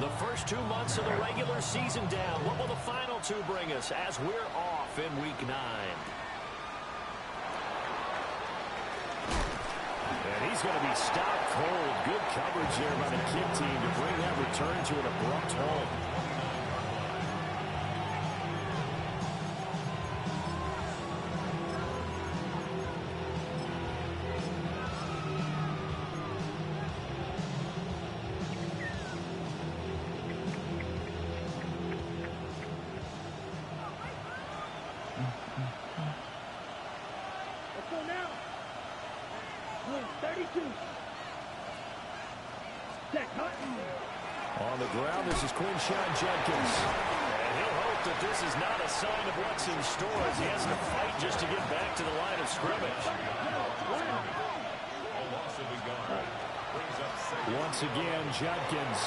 The first 2 months of the regular season down. What will the final two bring us as we're off in Week 9? And he's going to be stopped cold. Good coverage there by the Kidd team to bring that return to an abrupt halt. On the ground, this is Quinshon Judkins. And he'll hope that this is not a sign of what's in store as he has to fight just to get back to the line of scrimmage. Once again, Judkins.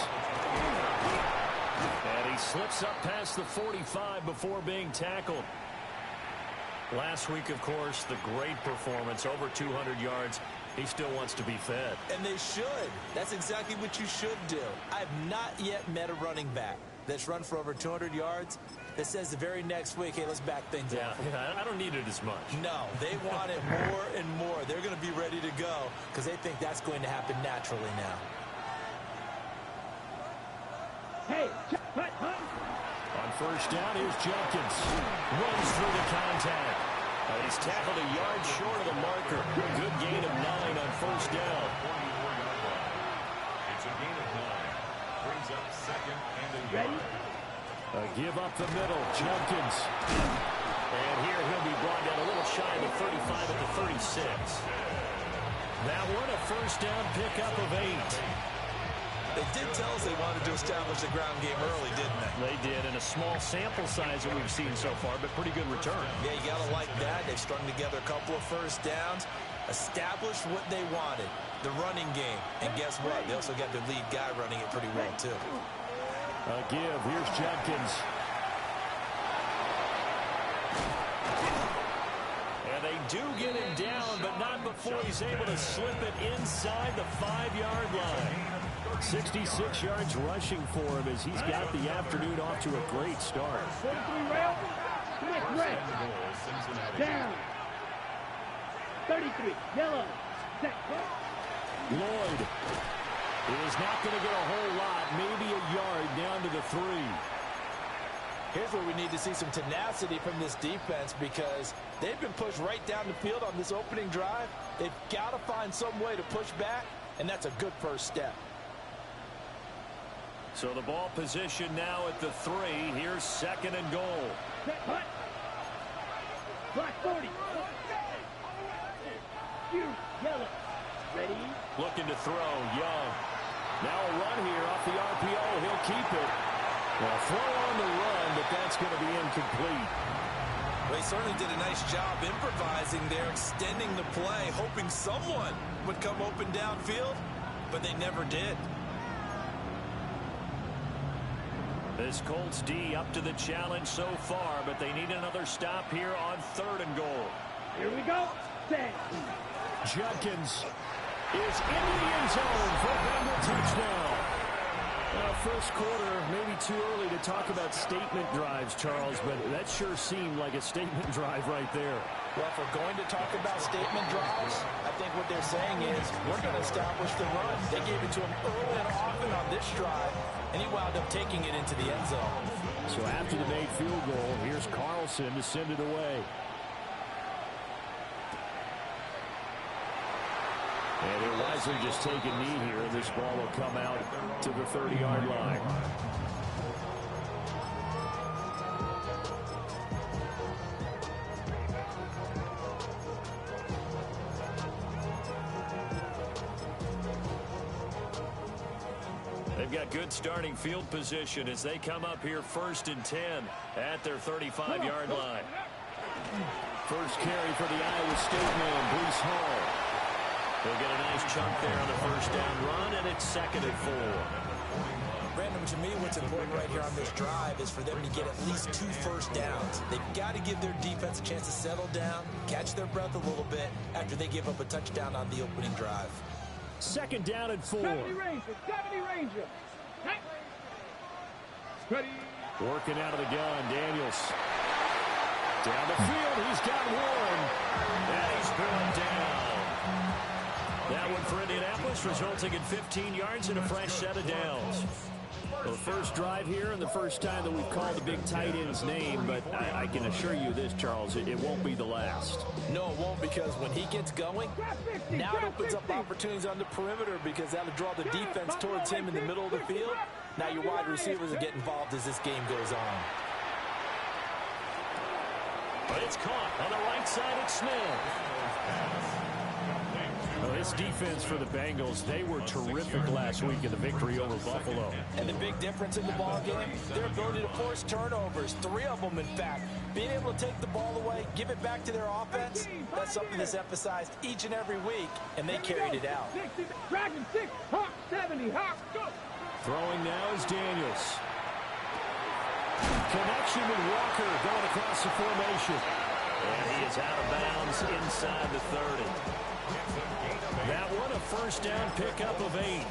And he slips up past the 45 before being tackled. Last week, of course, the great performance, over 200 yards. He still wants to be fed. And they should. That's exactly what you should do. I've not yet met a running back that's run for over 200 yards that says the very next week, hey, let's back things up. Yeah, I don't need it as much. No, they want it more and more. They're going to be ready to go because they think that's going to happen naturally now. Hey, hut. On first down, here's Judkins. Runs through the contact. He's tackled a yard short of the marker. Good gain of 9 on first down. It's a gain of 9. Brings up second and a yard. Give up the middle. Judkins. And here he'll be brought down a little shy of the 35 at the 36. That one a first down pickup of 8. They did tell us they wanted to establish the ground game early, didn't they? They did, in a small sample size that we've seen so far, but pretty good return. Yeah, you got to like that. They've strung together a couple of first downs, established what they wanted, the running game. And guess what? They also got their lead guy running it pretty well, too. A give. Here's Judkins. And they do get him down, but not before he's able to slip it inside the 5-yard line. 66 yards rushing for him as he's got the afternoon off to a great start. 43 rail. Smith red. Down. 33. Yellow. Set. Lloyd is not going to get a whole lot. Maybe a yard down to the 3. Here's where we need to see some tenacity from this defense because they've been pushed right down the field on this opening drive. They've got to find some way to push back, and that's a good first step. So the ball position now at the 3. Here's second and goal. Set. Hut. Black 40. Yellow. Ready. Looking to throw. Young. Now a run here off the RPO. He'll keep it. Well, throw on the run, but that's going to be incomplete. Well, he certainly did a nice job improvising there, extending the play, hoping someone would come open downfield, but they never did. This Colts D up to the challenge so far, but they need another stop here on 3rd and goal. Here we go. Set. Judkins is into the end zone for a Bengal touchdown. First quarter, maybe too early to talk about statement drives, Charles, but that sure seemed like a statement drive right there. Well, if we're going to talk about statement drives, I think what they're saying is we're going to establish the run. They gave it to him early and often on this drive, and he wound up taking it into the end zone. So after the made field goal, here's Carlson to send it away. And he'll wisely just take a knee here, and this ball will come out to the 30-yard line. They've got good starting field position as they come up here 1st and 10 at their 35-yard line. First carry for the Iowa State man, Breece Hall. They'll get a nice chunk there on the first down run, and it's 2nd and 4. Brandon, to me, what's important right here on this drive is for them to get at least 2 first downs. They've got to give their defense a chance to settle down, catch their breath a little bit after they give up a touchdown on the opening drive. 2nd down and 4. 70 Ranger. 70 Ranger. Hey. Ready. Working out of the gun, Daniels. Down the field, he's got one. And he's brought down. That one for Indianapolis, resulting in 15 yards and a fresh set of downs. Well, the first drive here and the first time that we've called the big tight end's name, but I can assure you this, Charles, it won't be the last. No, it won't, because when he gets going, now it opens up opportunities on the perimeter because that'll draw the defense towards him in the middle of the field. Now your wide receivers will get involved as this game goes on. But it's caught on the right side at Smith. Well, this defense for the Bengals, they were terrific last week in the victory over Buffalo. And the big difference in the ball game, their ability to force turnovers, 3 of them in fact. Being able to take the ball away, give it back to their offense, that's something that's emphasized each and every week, and they carried it out. Dragon 6, Hawk 70, Hawk, go! Throwing now is Daniels. Connection with Walker going across the formation. And he is out of bounds inside the 30. That one a first down pickup of 8.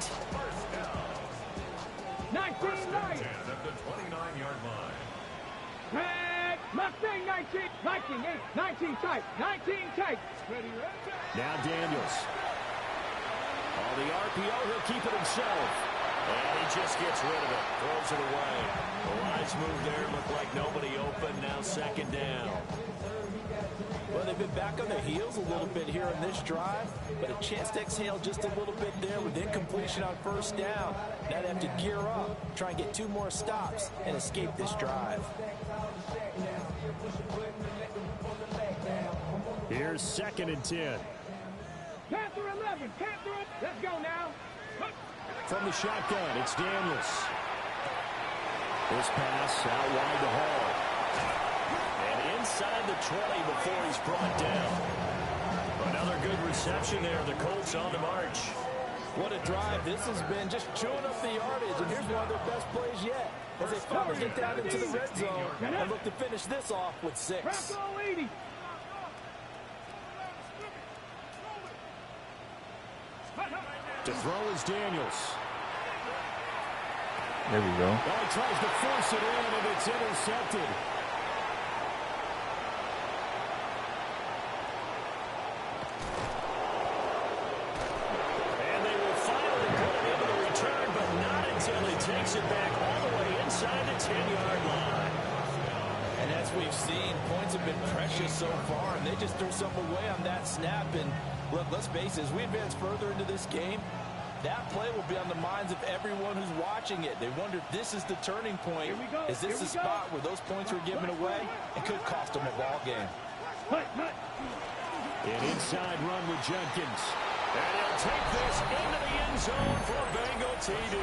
19, 9. At the 29-yard line. Tag, Mustang 19, 19, 8, 19 tight, 19 tight. Ready, ready. Now Daniels. On the RPO, he'll keep it himself. And he just gets rid of it. Throws it away. The lines move there. Look like nobody open. Now second down. Well, they've been back on their heels a little bit here in this drive, but a chance to exhale just a little bit there with incompletion on first down. Now they have to gear up, try and get 2 more stops, and escape this drive. Here's 2nd and 10. Panther 11, Panther, let's go now. From the shotgun, it's Daniels. This pass out wide to Hall. And inside the 20 before he's brought down. Another good reception there. The Colts on the march. What a drive this has been, just chewing up the yardage, and here's one of their best plays yet as they finally get down into the red zone and look to finish this off with 6. Bronco 80. To throw is Daniels. There we go. Well, he tries to force it in, and it's intercepted. And they will finally put it into the return, but not until he takes it back all the way inside the 10-yard line. And as we've seen, points have been precious so far, and they just threw some away on that snap. And look, let's face it, as we advance further into this game, that play will be on the minds of everyone who's watching it. They wonder if this is the turning point. Is this the spot where those points were given away? It could cost them a ball game. An inside run with Judkins. And he'll take this into the end zone for a Bengal TD.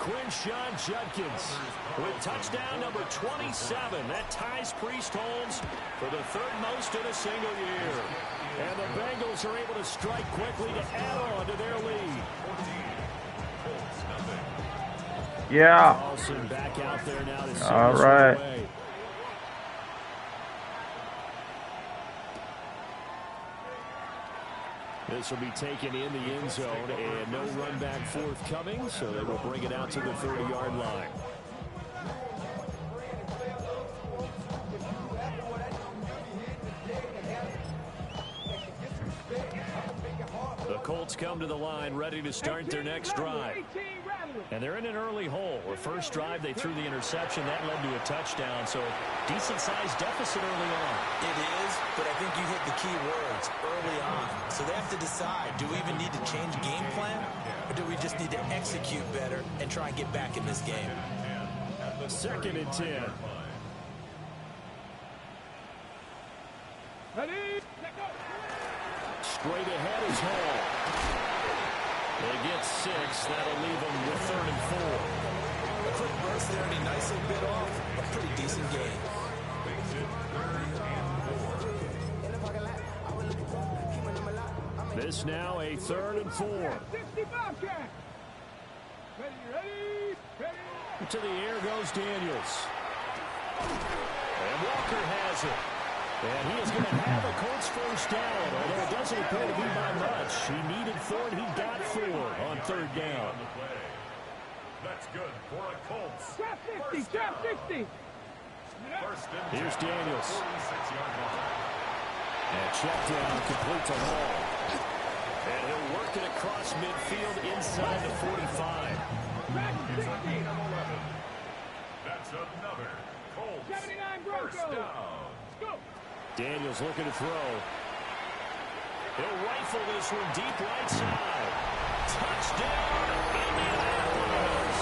Quinshawn Judkins with touchdown number 27. That ties Priest Holmes for the 3rd most in a single year. And the Bengals are able to strike quickly to add on to their lead. Yeah. Carlson back out there now to send All this right. away. This will be taken in the end zone, and no run back forthcoming, so they will bring it out to the 30-yard line. The Colts come to the line ready to start their next drive. And they're in an early hole. Their first drive, they threw the interception. That led to a touchdown, so decent-sized deficit early on. It is, but I think you hit the key words, early on. So they have to decide, do we even need to change game plan, or do we just need to execute better and try and get back in this game? 2nd and 10. Ready, Straight ahead is Hall. They get 6. That'll leave them with 3rd and 4. A quick burst there, and he nicely bit off a pretty decent game. This now a 3rd and 4. 60 Bobcat. Ready. To the air goes Daniels. And Walker has it. And he is going to have a Colts first down, although it doesn't appear to be by much. He needed 4, and he got 4 on 3rd down. That's good for a Colts. Trap 50, First trap down. 50. First and Here's 10. Daniels. 46-yard line. And check down, complete to Hall. And he'll work it across midfield inside the 45. Trap It's a 60. gain of 11. That's another Colts 79 first Broncos. down. Go. Daniels looking to throw. He'll rifle this one deep right side. Touchdown, Indianapolis.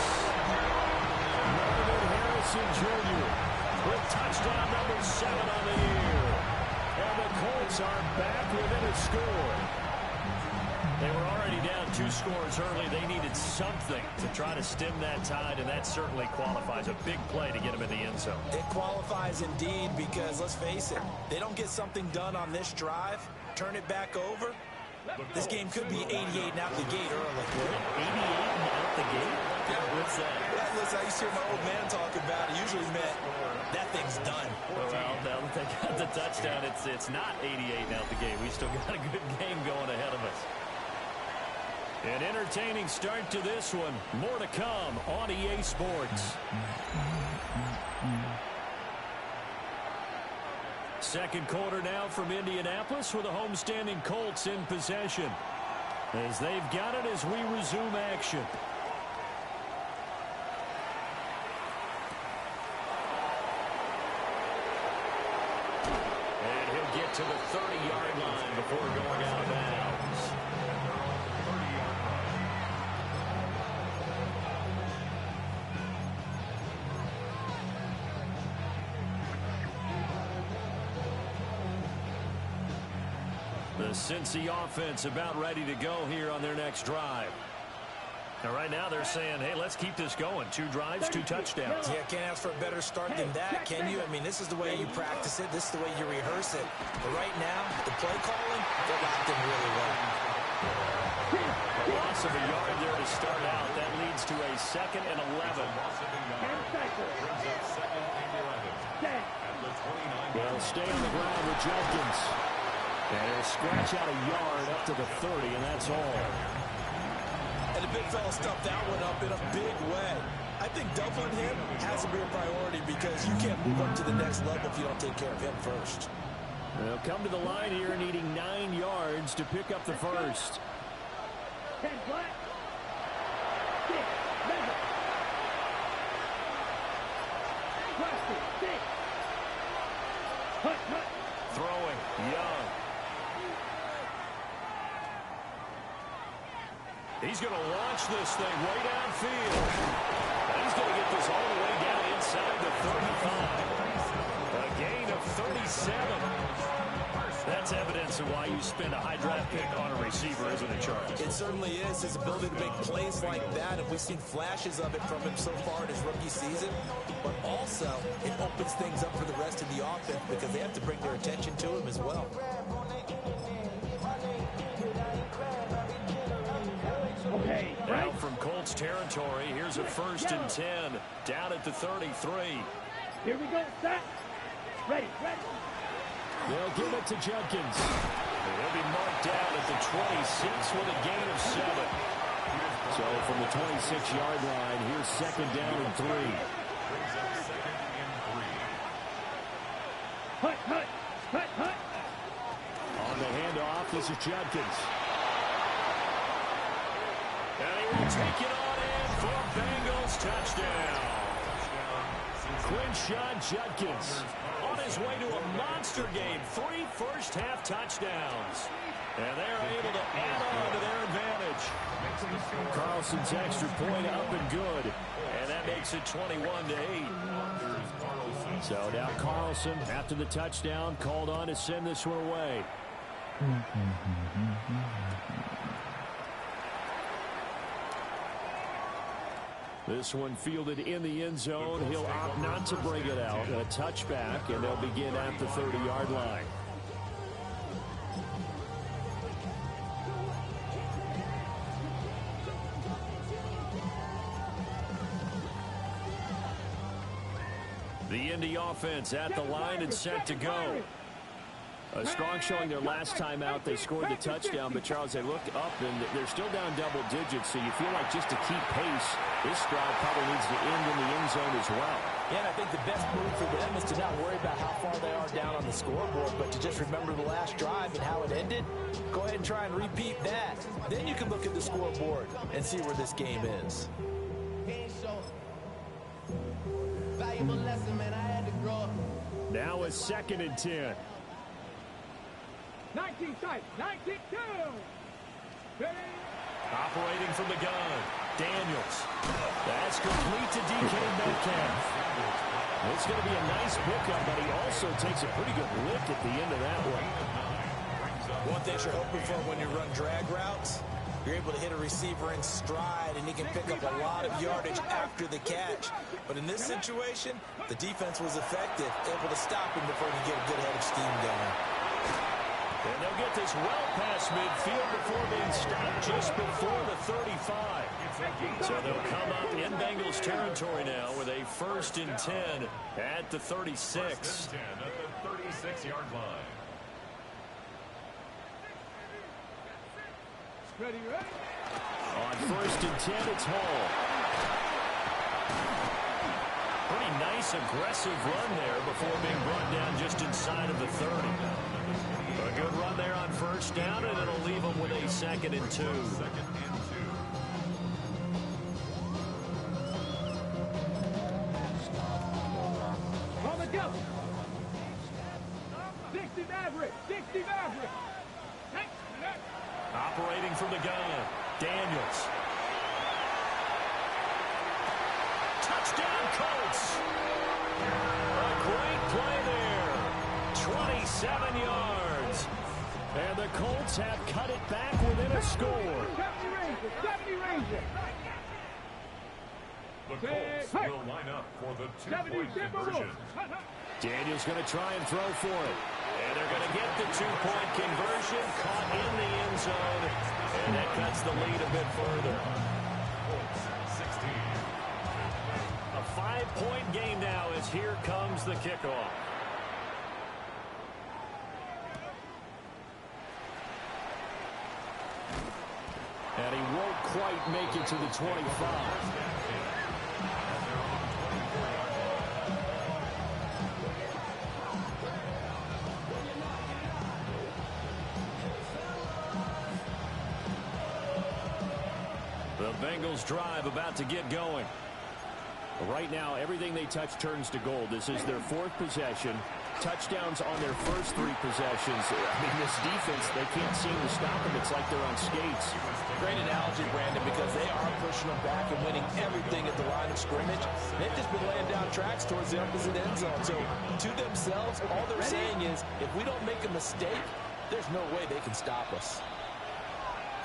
Marvin Harrison Jr. with touchdown number 7 on the year. And the Colts are back within a score. They were already down 2 scores early. They needed something to try to stem that tide, and that certainly qualifies. A big play to get them in the end zone. It qualifies indeed because, let's face it, they don't get something done on this drive, turn it back over, this game could be 88 and out the gate early. 88 and out the gate? What's that? Yeah, listen, I used to hear my old man talk about it. Usually meant that thing's done. Well, now that they got the touchdown, it's not 88 and out the gate. We still got a good game going ahead of us. An entertaining start to this one. More to come on EA Sports. Second quarter now from Indianapolis with the homestanding Colts in possession. As they've got it as we resume action. And he'll get to the 30-yard line before going out of bounds. The Cincy offense about ready to go here on their next drive. Now, right now they're saying, hey, let's keep this going. 2 drives, 2 touchdowns. Yeah, can't ask for a better start than that, can you? I mean, this is the way you practice it. This is the way you rehearse it. But right now, the play calling, they're locked in really well. A loss of a yard there to start out. That leads to a 2nd and 11. Brings up 2nd and 11. At the 29. They'll stay on the ground with Jenkins. And he'll scratch out a yard up to the 30, and that's all. And the big fella stuffed that one up in a big way. I think doubling him has to be a priority because you can't move up to the next level if you don't take care of him first. They'll come to the line here needing 9 yards to pick up the first. 10 flat. 6. Measure. 6. Hut, hut. Throwing, Young. He's going to launch this thing way downfield. And he's going to get this all the way down inside the 35. A gain of 37. That's evidence of why you spend a high draft pick on a receiver, isn't it, Charles? It certainly is. His ability to make plays like that, and we've seen flashes of it from him so far in his rookie season. But also, it opens things up for the rest of the offense because they have to bring their attention to him as well. Okay, Now from Colts territory, here's a 1st and 10 down at the 33. here we go. Set. Ready, ready. They'll give it to Jenkins. He'll be marked down at the 26 with a gain of 7. So from the 26-yard line, here's 2nd down and 3. Brings up 2nd and 3. Hut, hut, hut, hut. On the handoff, this is Jenkins. And he will take it on in for Bengals touchdown. Quinshon Judkins on his way to a monster game. 3 first-half touchdowns. And they're able to add on to their advantage. Carlson's extra point up and good. And that makes it 21-8. So now Carlson, after the touchdown, called on to send this one away. This one fielded in the end zone. He'll opt not to bring it out. A touchback, and they'll begin at the 30-yard line. The Indy offense at the line and set to go. A strong showing their last time out. They scored the touchdown, but Charles, they look up and they're still down double digits, so you feel like just to keep pace, this drive probably needs to end in the end zone as well. Yeah, and I think the best move for them is to not worry about how far they are down on the scoreboard, but to just remember the last drive and how it ended. Go ahead and try and repeat that. Then you can look at the scoreboard and see where this game is. Valuable lesson, man. I had to grow up. Now a 2nd and 10. 19 tight, 19-2. Operating from the gun, Daniels. That's complete to DK Metcalf. It's going to be a nice pickup, but he also takes a pretty good lick at the end of that one. One thing you're hoping for when you run drag routes, you're able to hit a receiver in stride, and he can pick up a lot of yardage after the catch. But in this situation, the defense was effective, able to stop him before he could get a good head of steam going. And they'll get this well past midfield before being stopped just before the 35. So they'll come up in Bengals territory now with a 1st and 10 at the 36. 1st and 10 at the 36-yard line. Ready, ready. On 1st and 10, it's Hall. Pretty nice, aggressive run there before being brought down just inside of the 30. A good run there on 1st down, and it'll leave them with a 2nd and 2. 2nd and 2. On the go. 60 Maverick, 60 Maverick. Operating from the gun, Daniels. Touchdown, Colts. A great play there. 27 yards. And the Colts have cut it back within a score. 70 Ranger. The Colts will line up for the 2-point conversion. Daniels going to try and throw for it. And they're going to get the 2-point conversion, caught in the end zone, and that cuts the lead a bit further. Colts 16. A 5-point game now as here comes the kickoff. And he won't quite make it to the 25. The Bengals drive about to get going. Right now, everything they touch turns to gold. This is their 4th possession. Touchdowns on their first 3 possessions. I mean, this defense, they can't seem to stop them. It's like they're on skates. Great analogy, Brandon, because they are pushing them back and winning everything at the line of scrimmage. They've just been laying down tracks towards the opposite end zone. So, to themselves, all they're saying is, if we don't make a mistake, there's no way they can stop us.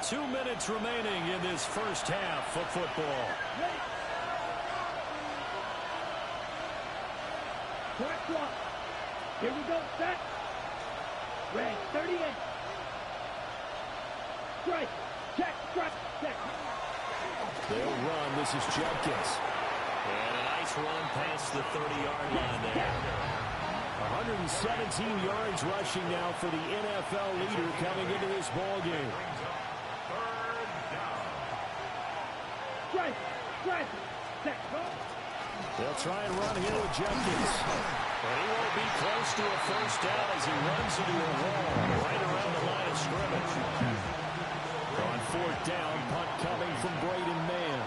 2 minutes remaining in this first half of football. Correct one. Here we go, set. Red 38. Strike. Check, strike, check. They'll run. This is Judkins. And a nice run past the 30-yard line there. 117 yards rushing now for the NFL leader coming into this ball game. Strike, strike, check. They'll try and run here with Judkins. But he won't be close to a first down as he runs into a wall right around the line of scrimmage. On 4th down, punt coming from Braden Mann.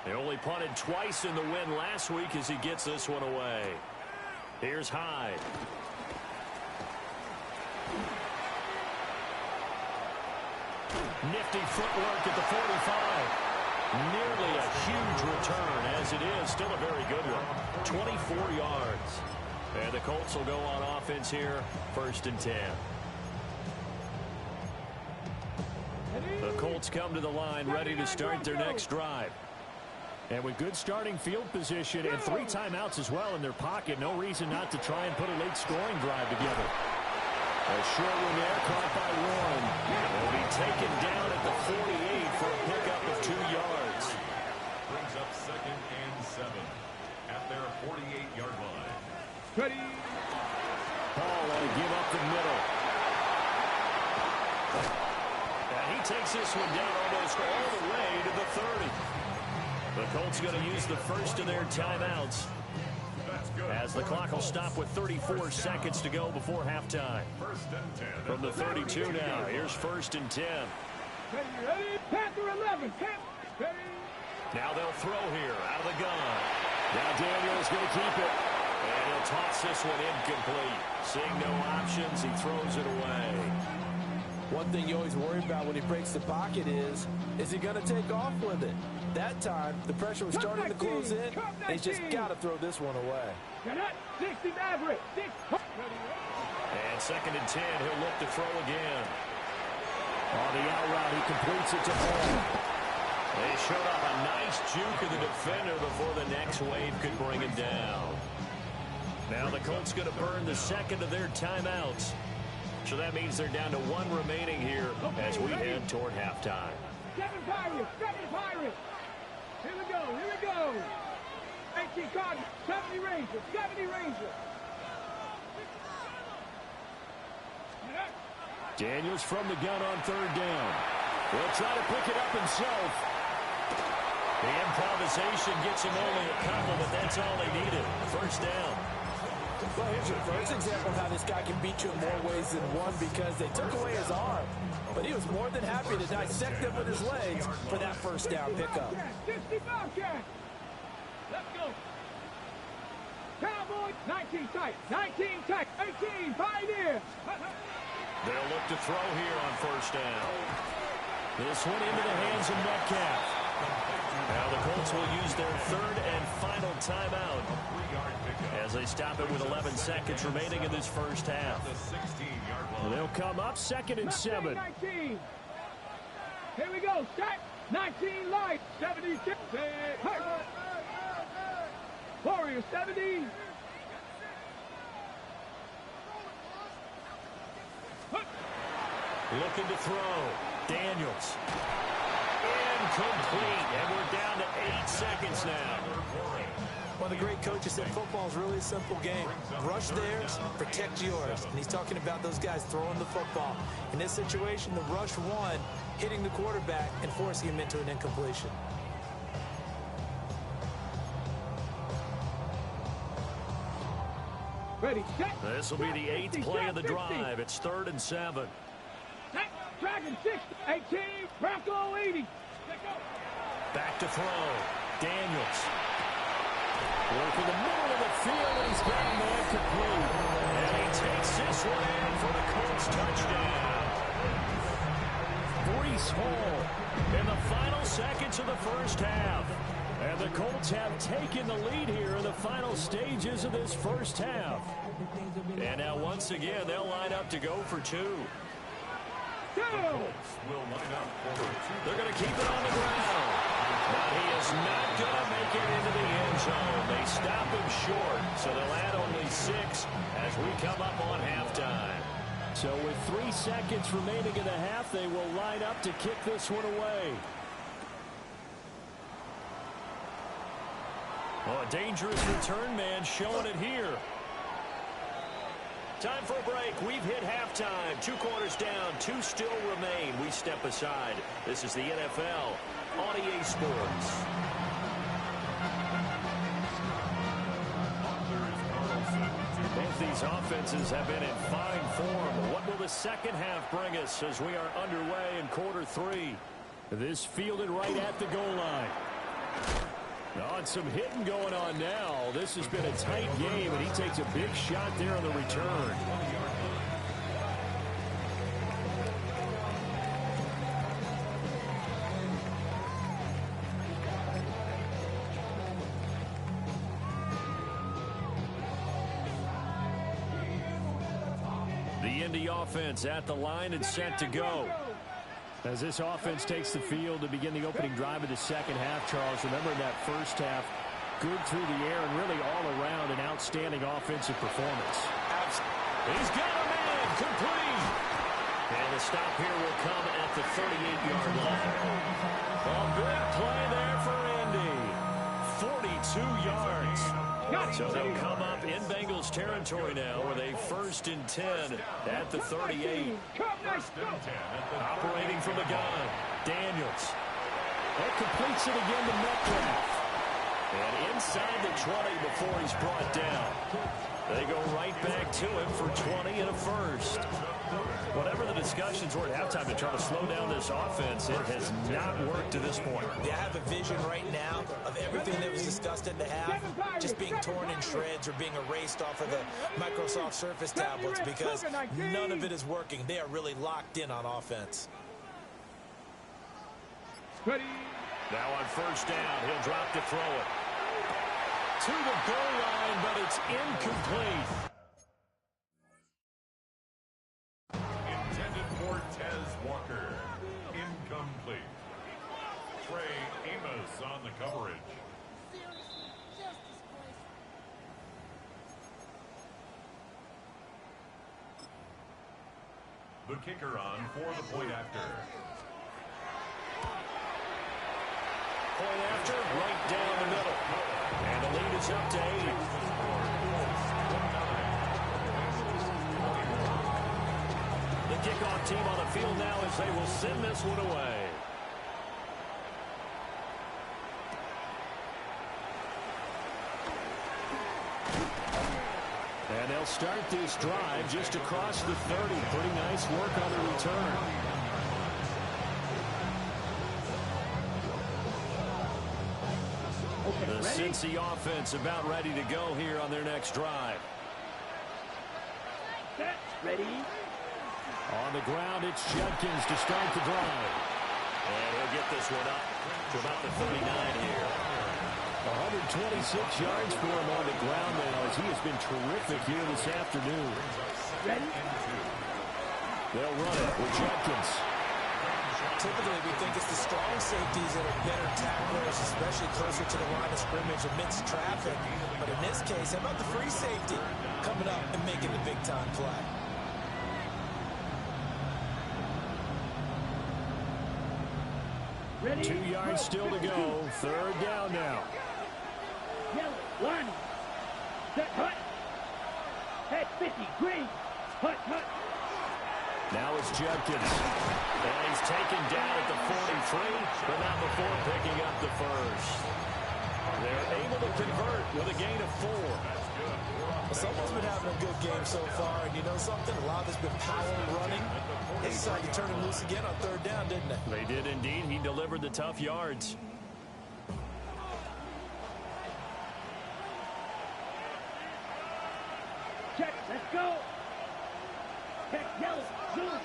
They only punted twice in the win last week as he gets this one away. Here's Hyde. Nifty footwork at the 45. Nearly a huge return, as it is. Still a very good one. 24 yards. And the Colts will go on offense here. 1st and 10. The Colts come to the line ready to start their next drive. And with good starting field position and 3 timeouts as well in their pocket, no reason not to try and put a late scoring drive together. A short one there, caught by one. Will be taken down at the 48 for a pickup of 2 yards. Brings up 2nd and 7 at their 48-yard line. Ready. Paul will give up the middle. And he takes this one down almost all the way to the 30. The Colts going to use the first of their timeouts, as the clock will stop with 34 seconds to go before halftime. 1st and 10. From the 32 now, here's 1st and 10. Ready. Panther 11. Ready. Now they'll throw here out of the gun. Now Daniel's going to keep it. And he'll toss this one incomplete. Seeing no options, he throws it away. One thing you always worry about when he breaks the pocket is he going to take off with it? That time, the pressure was starting to close in. He's just got to throw this one away. 60 Maverick. And 2nd and 10, he'll look to throw again. On the out route, he completes it to Paul. They showed up a nice juke of the defender before the next wave could bring him down. Now the Colts going to burn the second of their timeouts. So that means they're down to 1 remaining here as we head toward halftime. 7 Pirates. 7 Pirates. Here we go. Here we go. 18 Cardinals. 70 Rangers. 70 Rangers. Daniels from the gun on 3rd down. Will try to pick it up himself. The improvisation gets him only a couple, but that's all they needed. 1st down. Well, here's your first example of how this guy can beat you in more ways than one, because they took away his arm. But he was more than happy to dissect them with his legs for that 1st down pickup. 60 Bobcats. Let's go. Cowboys. 19 tight. 19 tight. 18 Pioneers. They'll look to throw here on 1st down. This one into the hands of Metcalf. Now the Colts will use their 3rd and final timeout as they stop it with 11 seconds remaining in this 1st half. They'll come up 2nd and 7. 19. Here we go. Set. 19 light. 76. Warriors 70. Looking to throw. Daniels. Incomplete. And we're down to 8 seconds now. One of the great coaches said football is really a simple game. Rush theirs, protect yours. And he's talking about those guys throwing the football. In this situation, the rush one, hitting the quarterback and forcing him into an incompletion. Ready. Set. This will be the 8th play of the drive. It's 3rd and 7. Set. Dragon 60. 18. Bronco 80. Back to throw. Daniels. Working the middle of the field, and he's got a man complete. And he takes this one in for the Colts touchdown. Breece Hall in the final seconds of the 1st half. And the Colts have taken the lead here in the final stages of this 1st half. And now once again, they'll line up to go for 2. They're going to keep it on the ground. But he is not going to make it into the end zone. They stop him short, so they'll add only 6 as we come up on halftime. So with 3 seconds remaining in the half, they will line up to kick this one away. Oh, a dangerous return man showing it here. Time for a break. We've hit halftime. 2 quarters down. 2 still remain. We step aside. This is the NFL on EA Sports. Both these offenses have been in fine form. What will the second half bring us as we are underway in quarter 3? This fielded right at the goal line. On some hitting going on now. This has been a tight game, and he takes a big shot there on the return. The Indy offense at the line and set to go. As this offense takes the field to begin the opening drive of the second half, Charles, remember in that 1st half, good through the air and really all around an outstanding offensive performance. Absolutely. He's got a man. Incomplete. And the stop here will come at the 38-yard line. A big play there for Indy. 42 yards. So they'll come up in Bengals territory now with a 1st and 10 at the 38. Operating from the gun, Daniels. That completes it again to Metcalf. And inside the 20 before he's brought down. They go right back to him for 20 and a first. Whatever the discussions were at halftime to try to slow down this offense, it has not worked to this point. They have a vision right now of everything that was discussed at the half just being torn in shreds or being erased off of the Microsoft Surface tablets because none of it is working. They are really locked in on offense. Ready. Now on 1st down, he'll drop to throw it. To the goal line, but it's incomplete. Intended for Tez Walker. Incomplete. Trey Amos on the coverage. The kicker on for the point after. Point after, right down the middle. And the lead is up to 8. The kickoff team on the field now as they will send this one away. And they'll start this drive just across the 30. Pretty nice work on the return. The Cincy offense about ready to go here on their next drive. Set. Ready. On the ground, it's Judkins to start the drive. And he'll get this one up to about the 39 here. 126 yards for him on the ground now as he has been terrific here this afternoon. Ready. They'll run it with Judkins. Typically, we think it's the strong safeties that are better tacklers, especially closer to the line of scrimmage amidst traffic. But in this case, how about the free safety coming up and making the big-time play? Ready. 2 yards still to go. 3rd down now. Yellow. One. Set. Hut. Head 50. Green. Hut. Hut. Now it's Judkins. And he's taken down at the 43, but not before picking up the first. They're able to convert with a gain of 4. Someone's been having a good game so far, and you know something? A lot of it's been power running. They decided to turn him loose again on 3rd down, didn't they? They did indeed. He delivered the tough yards. Check. Let's go. Check. Yellow. Blue.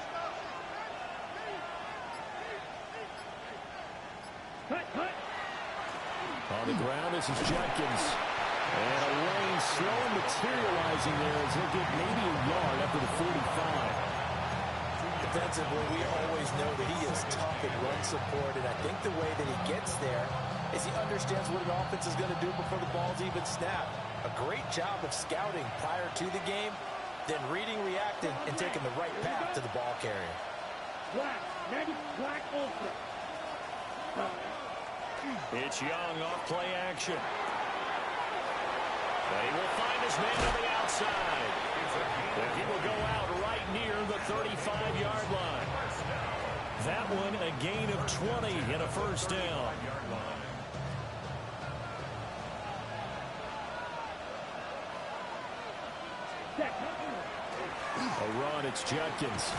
Hut. Hut. On the ground, this is Judkins. And a lane slow materializing there as he'll get maybe a yard after the 45. Defensively, we always know that he is tough in run support, and I think the way that he gets there is he understands what an offense is going to do before the ball's even snapped. A great job of scouting prior to the game, then reading, reacting, and taking the right path to the ball carrier. Black. Negative. Black ultra. It's Young off play action. But he will find his man on the outside. And he will go out right near the 35-yard line. That one a gain of 20 and a 1st down. A run, it's Judkins.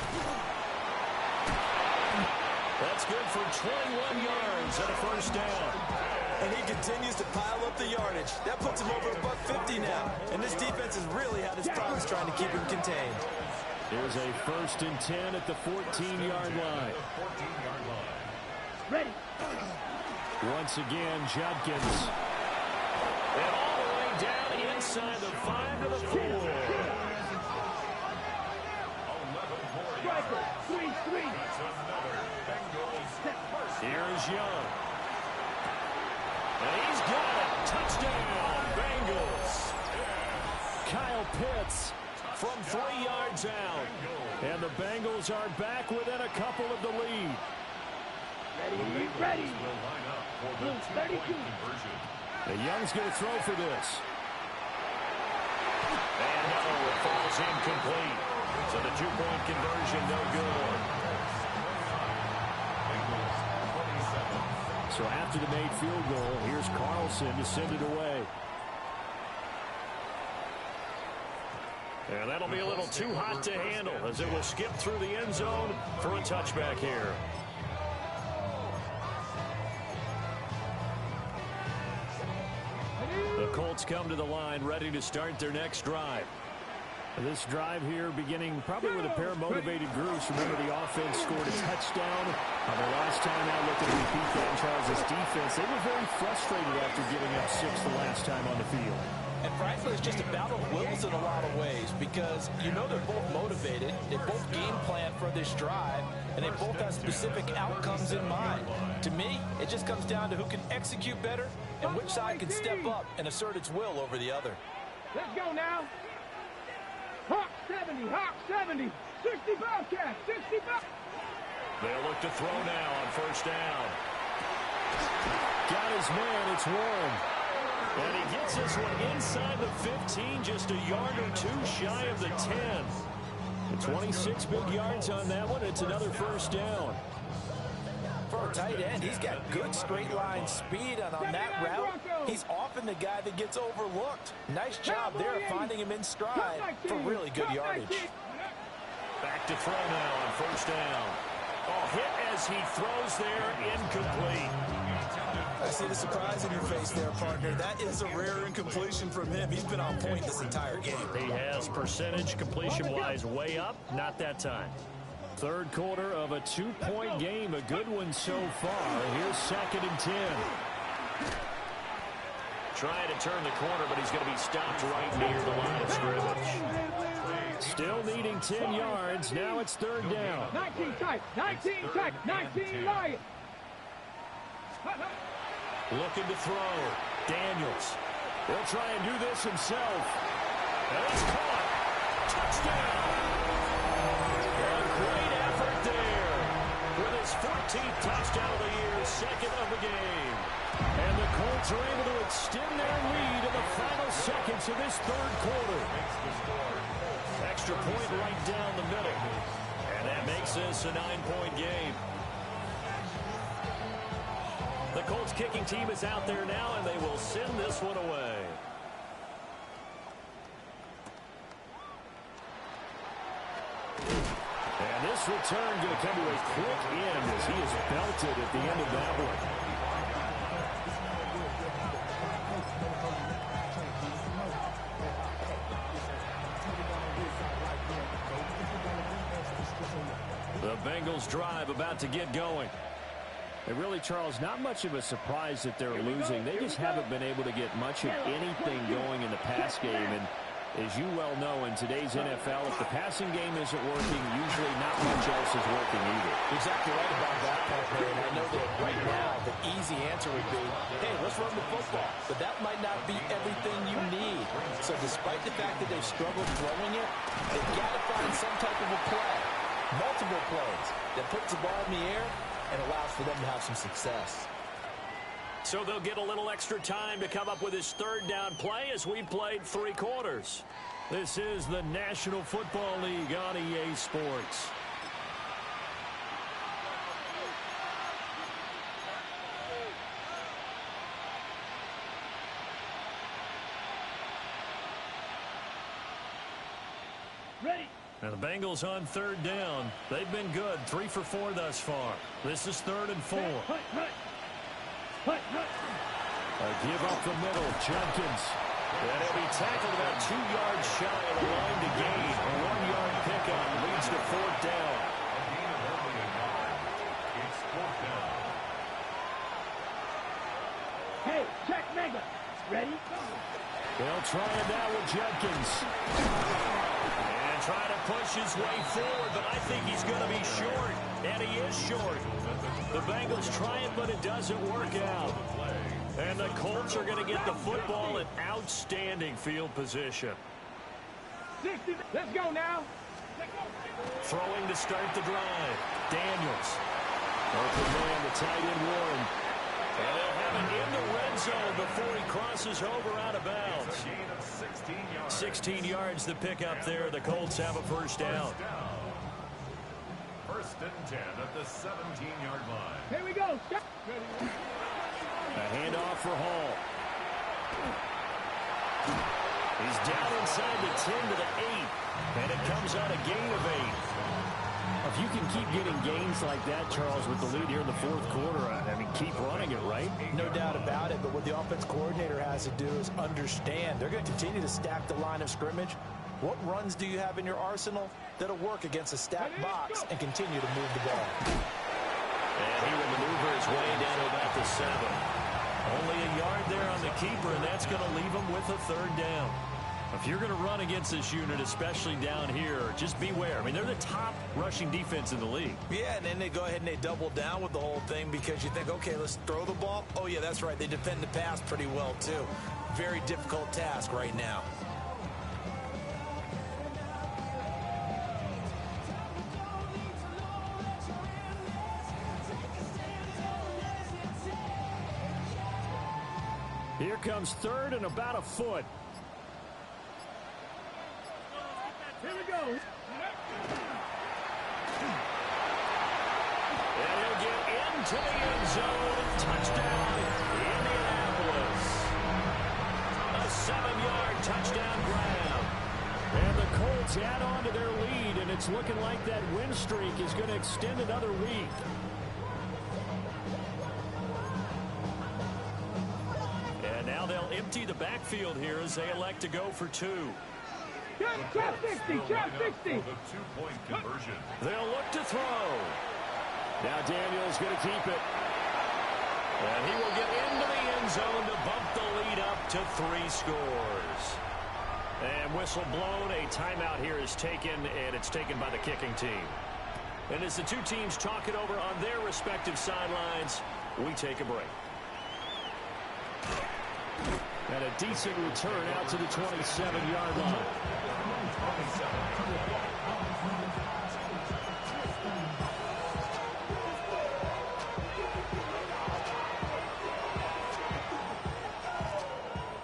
That's good for 21 yards and a 1st down. And he continues to pile up the yardage. That puts him over $150 now. And this defense has really had its problems trying to keep him contained. There's a 1st and 10 at the 14-yard line. Ready. Once again, Judkins. And all the way down inside the 5 to the 4. Striker. 3-3. Here's Young. And he's got it. Touchdown, Bengals. Kyle Pitts from 3 yards out. And the Bengals are back within a couple of the lead. Ready, ready. Will line up for the 2-point conversion. The Young's going to throw for this. And no, it falls incomplete. So the 2-point conversion, no good. So after the made field goal, here's Carlson to send it away. And that'll be a little too hot to handle as it will skip through the end zone for a touchback here. The Colts come to the line ready to start their next drive. This drive here beginning probably with a pair of motivated groups. Remember, the offense scored a touchdown. On their last time out looking to repeat that in Charles' defense, they were very frustrated after giving up 6 the last time on the field. And frankly, it's just a battle of wills in a lot of ways because you know they're both motivated, they both game plan for this drive, and they both have specific outcomes in mind. To me, it just comes down to who can execute better and which side can step up and assert its will over the other. Let's go now. Hawk 70, Hawk 70, 60 Bobcats, 60 Bobcats. They'll look to throw now on first down. Got his man, it's Warren. And he gets this one inside the 15, just a yard or two shy of the 10. The 26 big yards on that one. It's another first down. For a tight end, he's got good straight line speed, and on that route, he's often the guy that gets overlooked. Nice job there finding him in stride for really good yardage. Back to throw now on first down. Oh, hit as he throws there, incomplete. I see the surprise in your face there, partner. That is a rare incompletion from him. He's been on point this entire game. He has percentage completion-wise way up, not that time. Third quarter of a 2-point game, a good one so far. Here's 2nd and 10. Trying to turn the corner, but he's going to be stopped right near the line of scrimmage. Still needing 10 yards. Now it's 3rd down. 19 tight, 19 tight, 19 Lions. Looking to throw. Daniels. He'll try and do this himself. And it's caught. Touchdown. A great effort there. With his 14th touchdown of the year, 2nd of the game. And the Colts are able to extend their lead in the final seconds of this 3rd quarter. Extra point right down the middle. And that makes this a 9-point game. The Colts kicking team is out there now, and they will send this one away. And this return going to come to a quick end as he is belted at the end of that one. The Bengals drive about to get going. And really, Charles, not much of a surprise that they're losing. They just haven't been able to get much of anything going in the pass game. And as you well know, in today's NFL, if the passing game isn't working, usually not much else is working either. Exactly right about that, partner. And I know that right now the easy answer would be, hey, let's run the football. But that might not be everything you need. So despite the fact that they've struggled throwing it, they've got to find some type of a play, multiple plays, that puts the ball in the air and allows for them to have some success. So they'll get a little extra time to come up with his 3rd down play as we played 3 quarters. This is the National Football League on EA Sports. Ready. Now the Bengals on 3rd down. They've been good, 3 for 4 thus far. This is 3rd and 4. A give up the middle, Jenkins. And he'll be tackled about 2 yards shy of the line to gain. A 1-yard pickup leads to 4th down. Hey, check mega. Ready? They'll try it now with Jenkins. And try to push his way forward, but I think he's going to be short. And he is short. The Bengals try it, but it doesn't work out. And the Colts are going to get the football in outstanding field position. 60. Let's go now. Throwing to start the drive. Daniels. Open man, the tight end Warren. And they'll have it in the red zone before he crosses over out of bounds. 16 yards the pickup there. The Colts have a first down. First and 10 at the 17-yard line. Here we go. A handoff for Hall. He's down inside the 10 to the 8. And it comes out a gain of 8. If you can keep getting gains like that, Charles, with the lead here in the fourth quarter, I mean, keep running it, right? No doubt about it, but what the offense coordinator has to do is understand. They're going to continue to stack the line of scrimmage. What runs do you have in your arsenal that'll work against a stacked box and continue to move the ball? And he will maneuver his way down to about the 7. Only a yard there on the keeper, and that's going to leave him with a third down. If you're going to run against this unit, especially down here, just beware. I mean, they're the top rushing defense in the league. Yeah, and then they go ahead and they double down with the whole thing because you think, okay, let's throw the ball. Oh, yeah, that's right. They defend the pass pretty well, too. Very difficult task right now. Here comes third and about a foot. Here we go. And he'll get into the end zone. Touchdown, Indianapolis. A 7-yard touchdown grab. And the Colts add on to their lead, and it's looking like that win streak is going to extend another week. And now they'll empty the backfield here as they elect to go for 2. Chop 60. Chop 60. The 2-point conversion. They'll look to throw. Now Daniels going to keep it. And he will get into the end zone to bump the lead up to 3 scores. And whistle blown. A timeout here is taken, and it's taken by the kicking team. And as the two teams talk it over on their respective sidelines, we take a break. And a decent return out to the 27-yard line.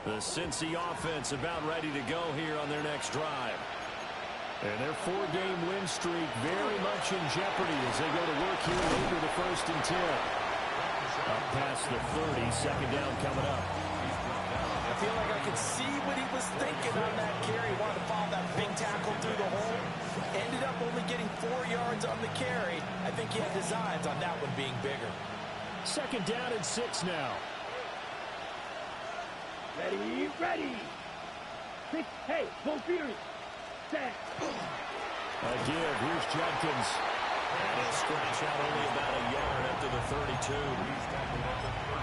The Cincy offense about ready to go here on their next drive. And their 4-game win streak very much in jeopardy as they go to work here later the first and 10. Up past the 30, second down coming up. I feel like I could see what he was thinking on that carry. He wanted to follow that big tackle through the hole. Ended up only getting 4 yards on the carry. I think he had designs on that one being bigger. Second down and 6 now. Ready, ready. 6. Hey, both feet are set. A give. Here's Judkins. And he'll scratch out only about a yard up to the 32.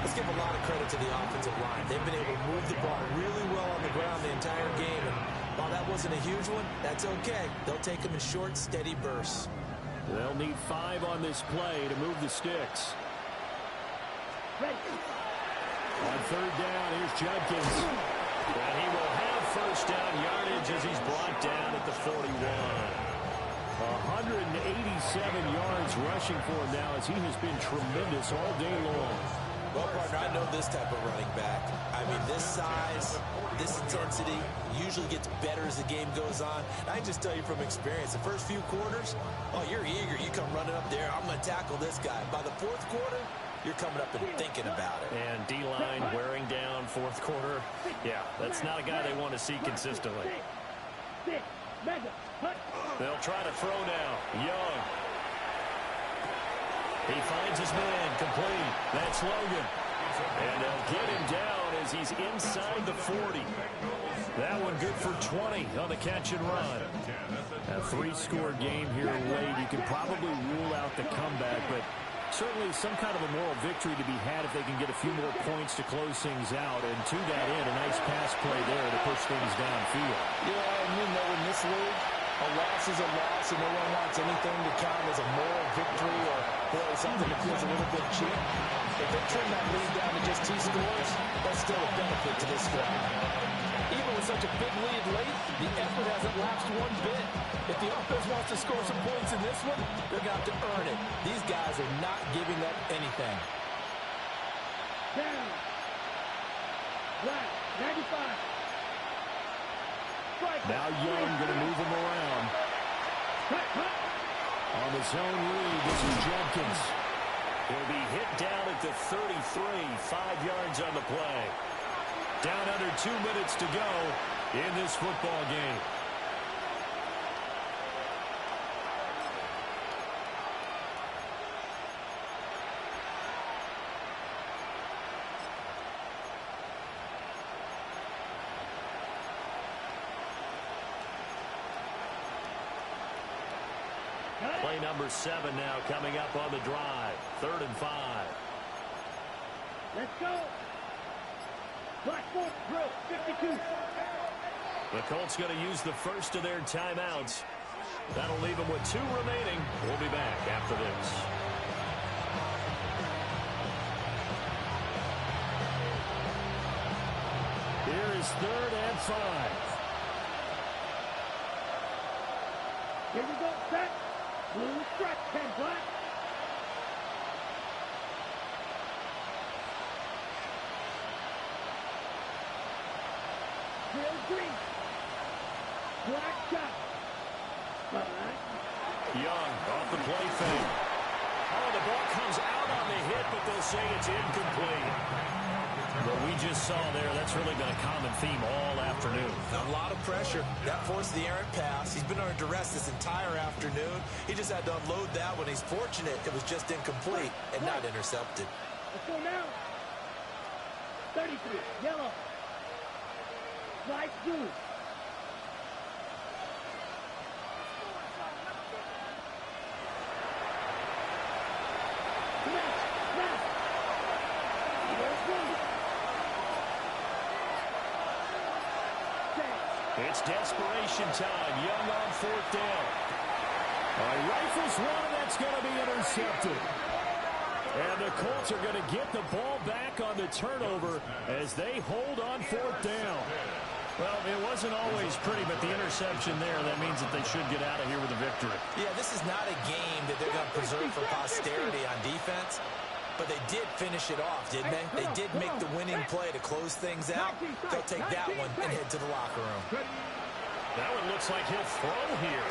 Let's give a lot of credit to the offensive line. They've been able to move the ball really well on the ground the entire game. And while that wasn't a huge one, that's okay. They'll take them in short, steady bursts. They'll need 5 on this play to move the sticks. Ready. On third down, here's Judkins. And he will have first down yardage as he's brought down at the 41. 187 yards rushing for him now as he has been tremendous all day long. Well, partner, I know this type of running back. I mean, this size, this intensity usually gets better as the game goes on. And I can just tell you from experience, the first few quarters, oh, you're eager. You come running up there, I'm going to tackle this guy. By the fourth quarter, you're coming up and thinking about it. And D-line wearing down fourth quarter. Yeah, that's not a guy they want to see consistently. They'll try to throw now. Young. He finds his man complete. That's Logan. And they'll get him down as he's inside the 40. That one good for 20 on the catch and run. A 3-score game here late. You can probably rule out the comeback, but certainly some kind of a moral victory to be had if they can get a few more points to close things out. And to that end, a nice pass play there to push things downfield. Yeah, and you know in this league, a loss is a loss, and no one wants anything to count as a moral victory or Boy, something that feels a little bit cheap. If they trim that lead down to just 2 scores, that's still a benefit to this squad. Even with such a big lead late, the effort hasn't lapsed one bit. If the offense wants to score some points in this one, they're going to have to earn it. These guys are not giving up anything. Down. Black, 95. Strike. Now Young going to move him around. Cut, cut. On the zone read, this is Jenkins. He'll be hit down at the 33, 5 yards on the play. Down under 2 minutes to go in this football game. Play number 7 now coming up on the drive. 3rd and 5. Let's go. Blackboard drill, 52. The Colts going to use the first of their timeouts. That'll leave them with 2 remaining. We'll be back after this. Here is 3rd and 5. Here we go, set. Blue stretch, 10 black. Drill green. Black shot. Black. Young off the play fake. Oh, the ball comes out on the hit, but they'll say it's incomplete. What we just saw there, that's really been a common theme all afternoon. A lot of pressure. That forced the errant pass. He's been under duress this entire afternoon. He just had to unload that one. He's fortunate it was just incomplete and not intercepted. Let's go now. 33, yellow. Light blue. It's desperation time. Young on 4th down. Rifles one, that's going to be intercepted. And the Colts are going to get the ball back on the turnover as they hold on 4th down. Well, it wasn't always pretty, but the interception there, that means that they should get out of here with a victory. Yeah, this is not a game that they're going to preserve for posterity on defense. But they did finish it off, didn't they? They did make the winning play to close things out. They'll take that one and head to the locker room. That one looks like he'll throw here.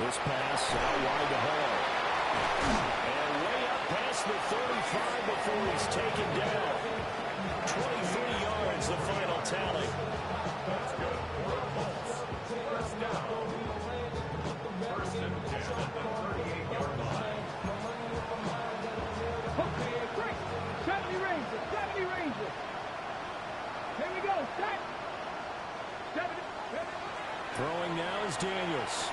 This pass out wide to Hall. And way up past the 35 before he's taken down. 23 yards, the final tally. That's good. First down. 1st and 10 at the 38-yard line. 70 Rangers, 70 Rangers. Here we go, set. 70. Throwing now is Daniels.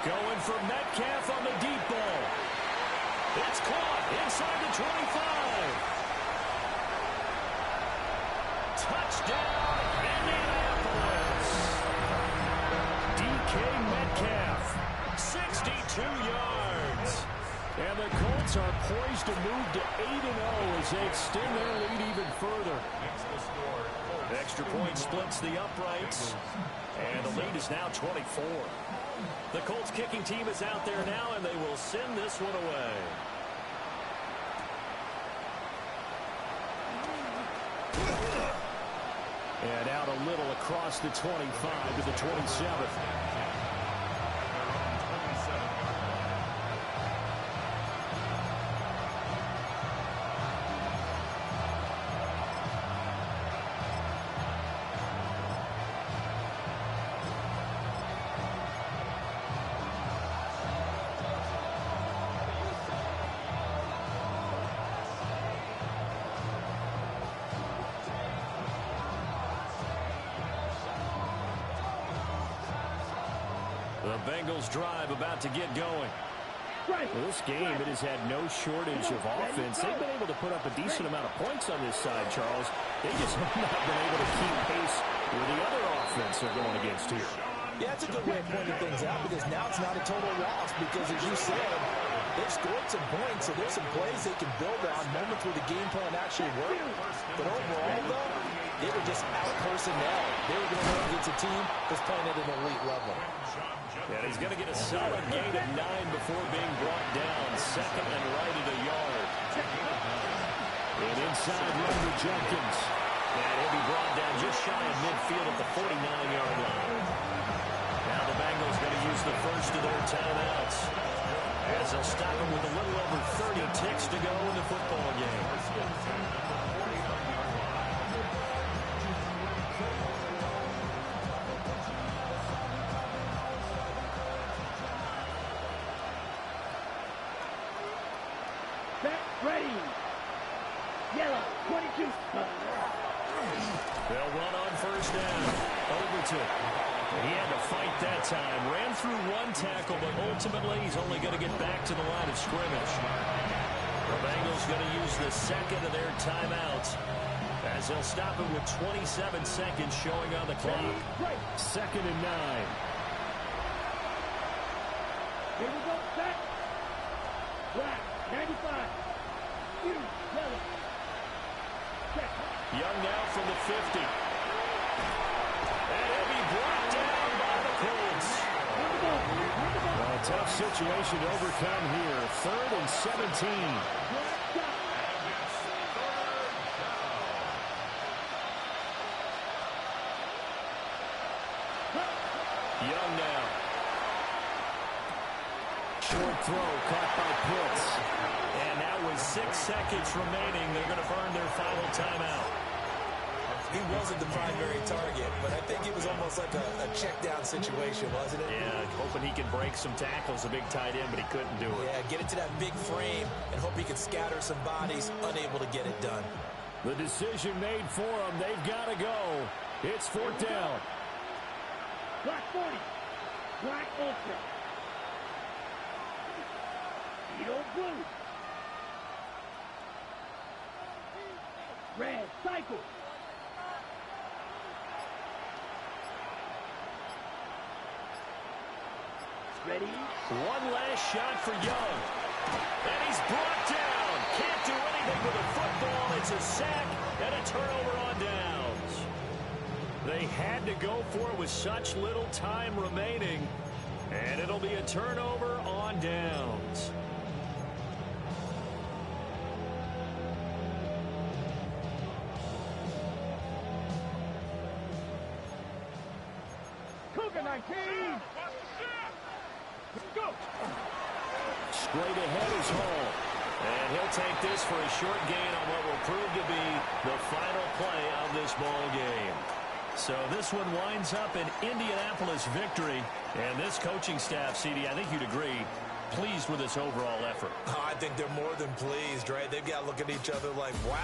Going for Metcalf on the deep ball. It's caught inside the 25. Touchdown, Indianapolis. DK Metcalf, 62 yards. And the Colts are poised to move to 8-0 as they extend their lead even further. Extra point splits the uprights, and the lead is now 24. The Colts kicking team is out there now, and they will send this one away. And out a little across the 25 to the 27. The Bengals drive about to get going. Well, this game, it has had no shortage of offense. They've been able to put up a decent amount of points on this side, Charles. They just have not been able to keep pace with the other offense they're going against here. Yeah, that's a good way of pointing things out because now it's not a total loss because, as you said, They've scored some points, so there's some plays they can build on, moments where the game plan actually worked. But overall, though, they were just out personnel. They were going to win against a team that's playing at an elite level. And he's going to get a solid gain of 9 before being brought down. Second and right at a yard. And inside run for Jenkins. And he'll be brought down just shy of midfield at the 49-yard line. Now the Bengals going to use the first of their timeouts, as they'll stop him with a little over 30 ticks to go in the football game. Set, ready. Yellow, 22. They'll run on first down. Overton. He had to fight that time. Ran through one tackle, but ultimately he's only going to get back to the line of scrimmage. The Bengals going to use the second of their timeouts, as they'll stop him with 27 seconds showing on the clock. Second and 9. Here we go, set. Black, 95. Yellow. Check. Young now from the 50. And he'll be brought down by the Colts. A tough situation to overcome here. 3rd and 17. Young now. Short throw caught by Pitts. And now with 6 seconds remaining, they're going to burn their final timeout. He wasn't the primary target, but I think it was almost like a check-down situation, wasn't it? Yeah, hoping he could break some tackles, a big tight end, but he couldn't do it. Yeah, get into that big frame and hope he could scatter some bodies, unable to get it done. The decision made for them. They've got to go. It's 4th down. Black 40. Black ultra. Yellow blue. Red cycle. Ready? One last shot for Young. And he's brought down. Can't do anything with a football. It's a sack and a turnover on downs. They had to go for it with such little time remaining. And it'll be a turnover on downs. Cougar 19. Go. Straight ahead is Hall. And he'll take this for a short gain on what will prove to be the final play of this ball game. So this one winds up an Indianapolis victory. And this coaching staff, CD, I think you'd agree, pleased with this overall effort. I think they're more than pleased, right? They've got to look at each other like, wow.